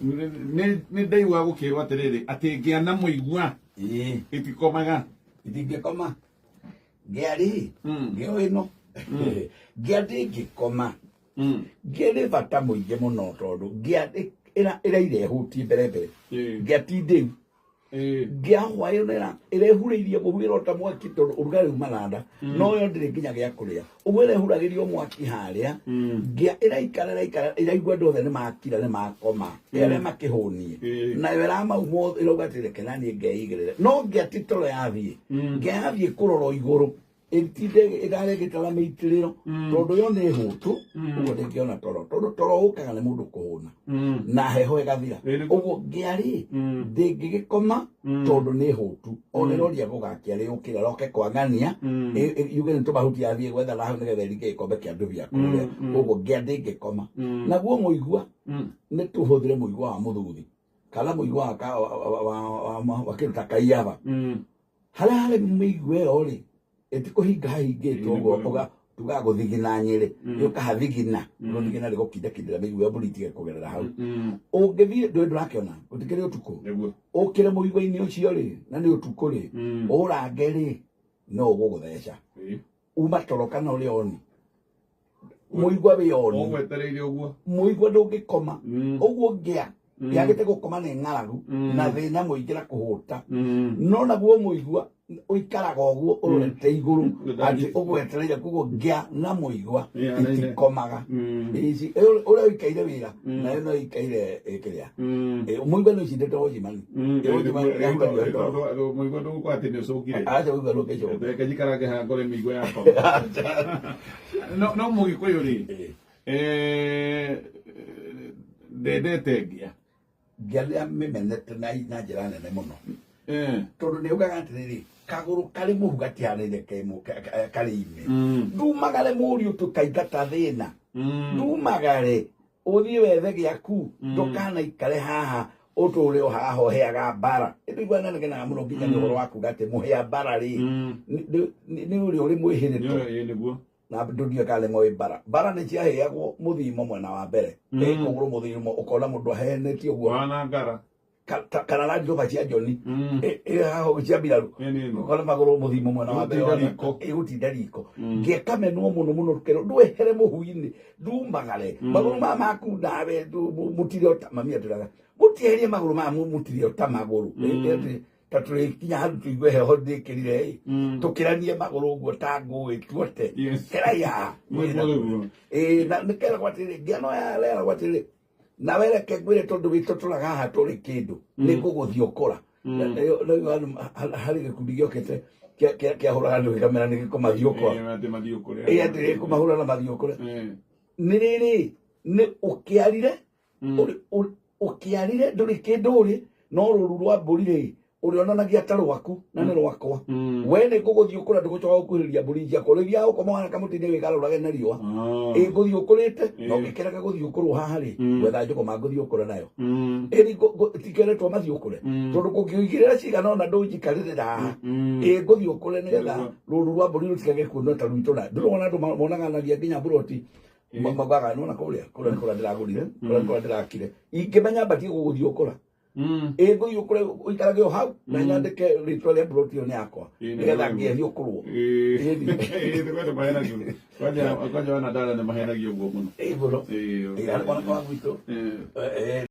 Nĩ ndaigua gũkĩrwo atĩrĩrĩ atĩ ngĩana mũigua itikomaga itingĩkoma ngĩarĩ ngĩo ĩno ngĩathĩ ngĩkoma ngĩrĩ bata mũingĩ mũno tondũ ngĩathĩ ĩra irehutie mbere ngĩatindĩu ngĩahwaĩrĩra ĩrehurĩirie mũhwĩra ta mwaki tondũ ũrugarĩ umananda no yo ndĩrĩ nginya gĩa kũrĩa ũguo ĩrehuragĩrio mwaki harĩa ĩraikara ĩraigua andũ othe nĩ makira nĩ makoma arĩa makĩhũnie nayo ĩramauma ĩrauga atĩ reke naniĩ ngeigĩrĩre no ngĩati toro yathiĩ kũrora igũrũ ĩtinde ĩraregĩtara mĩitĩrĩro tondũ yo nĩ hũtu ũguo ndĩngĩona toro tondũ toro ũkaga nĩ mũndũ kũhũna na heho ĩgathira ũguo ngĩarĩ ndĩngĩgĩkoma tondũ nĩ hũtu ona ĩroria gũgakia rĩ ũkĩra roke kwang'ania yuge nĩ tũmahuti yathiĩ gwetha hau nĩgetha ĩringe gĩkombe kĩa ndũbia kũrĩa ũguo ndĩngĩkoma naguo mũigua nĩ tũhũthĩre mũigua wa mũthuthi kana mũigua wa kĩndũ ta kaiyaba harĩa harĩ mĩigua ĩyo rĩ ĩtikũhinga hahingĩtwo ũguo tuga gũthigina Nyĩrĩ ũkahathigina gũthigina rĩ gũkindakindĩra mĩigua mbũri itige kũgerera hau ũngĩthiĩ ndũrakĩona gũtikĩrĩ ũtukũ ũkĩre mũigua-inĩ ũcio rĩ na nĩ ũtukũ rĩ ũrange rĩ no ũgũgũtheca uma toro kana ũrĩa oni mũigua wĩ oni mũigua ndũngĩkoma ũguo ngĩagĩte gũkoma nĩ ng'aragu na thĩna mũingĩ na kũhũta no naguo mũigua ũikaraga ũguo ũrorete igũrũ atĩ ũgwetereire koguo ngĩa na mũigua itikomaga ũrĩa ũikaire wĩra nayo no ĩikaire kĩrĩa mũigua nĩ ũcindĩte wocimani mũigua ndũgũkorwo atĩ nĩ ũcũkire aca mũigua ndũngĩcoka reke njikarange haha ngore mĩigua yakwa no mũgĩkũyũ rĩ ndendete ngĩa mĩmenete na njĩra nene mũno tondũ nĩ ugaga atĩrĩrĩ kagũrũ karĩ mũhu gatihanĩire karĩ ime ndumagare mũriũ tũkaingata thĩna ndumagare ũthiĩ wethe gĩaku ndũkanaikare haha ũtũũre o haha ũheaga mbara ĩndũigua na nĩgenaga mũno nginya nĩ ũhoro wa kuga atĩ mũhĩa mbara rĩ nĩ ũrĩa ũrĩ mwĩhĩrĩtwo na ndũndio kale moe mbara nĩ ciaheagwo mũthimo mwena wa mbere kũgũrũ mũthimo ũkona mũndũ ahenetie ũguo kana na njoba cia njoni haho cia mbirarũ ũkona magũrũ mũthimo mwena wa mbere gũtinda riko ngĩkamenwo mũno rũkero ndwehere mũhu-inĩ ndumagare magũrũ maya maku nawe mũtire ota mami atĩraga mũtieherie magũrũ maya mũtire ota magũrũ ta tũrĩkinya handũ tũigue heho ndĩkĩrire tũkĩranie magũrũ ũguo ta ngũĩ tuote keraiha na nĩkeragwo atĩrĩrĩ ngĩa no yareragwo atĩrĩrĩ na wereke ngwĩre tondũ wĩtũtũraga haha tũrĩ kĩndũ nĩ ngũgũthiĩ ũkũra harĩ gĩkundi gĩokĩte kĩahũraga andũ gĩkamera nĩ gĩkũmathiĩ ũkũra atĩrĩ kũmahũra na mathiĩ ũkũra nĩ rĩrĩ nĩ ũkĩarire ndũrĩ kĩndũ ũrĩ no rũru rwa mbũri rĩ ũrĩonanagia ta rwaku na nĩ rwakwa we nĩ ngũgũthiĩ ũkũra ndũgũcoka gũkuhĩrĩria mbũri ciakwa rĩrĩa ũkoma wana kamũtĩ-inĩ wĩgarũrage na riũa ngũthiĩ ũkũrĩte no ngĩkeraga gũthiĩ ũkũrwo haha rĩ gwetha njũgũma ngũthiĩ ũkũra nayo tikeretwo mathiĩ ũkũre tondũ kũngĩigĩrĩra cigana ona ndũnjikarĩrĩra haha ngũthiĩ ũkũre nĩgetha rũru rwa mbũri rũtikage kuona ta rwitũ na ndũrona andũ monaganagia nginya mburoti magaga nona kũrĩa kũrĩa ndĩragũrire kũrĩa ndĩrakire ingĩmenya mbatie gũgũthiĩ ũkũra ngũthiĩ ũkũre ũikarage o hau na nyandĩke rĩtwa rĩa mburoti ĩyo nĩ yakwa nĩgetha ngĩethiĩ ũkũrwo kwanja wana ndara nĩ mahenagio ũguo mũno harĩ mwana kwa gwitũ